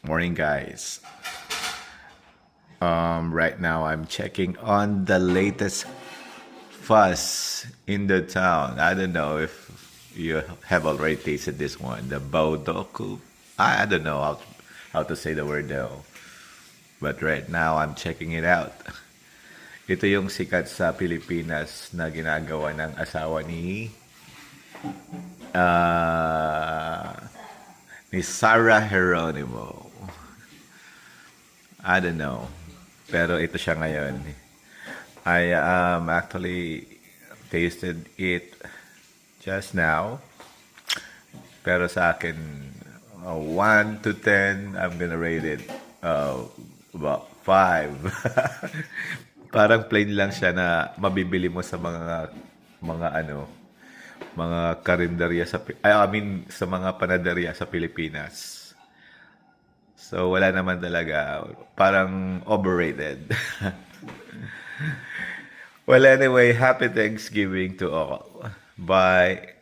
Morning, guys. Right now I'm checking on the latest fuss in the town. I don't know if you have already tasted this one, the Baudoku. I don't know how to say the word though. But right now I'm checking it out. Ito yung sikat sa Pilipinas na ginagawa ng asawa uh, ni Sarah Geronimo. I don't know. Pero ito siya ngayon. I actually tasted it just now. Pero sa akin, 1 to 10, I'm gonna rate it about 5. Parang plain lang siya na mabibili mo sa mga karinderya I mean sa mga panaderya sa Pilipinas. So, wala naman talaga. Parang overrated. Well, anyway, happy Thanksgiving to all. Bye.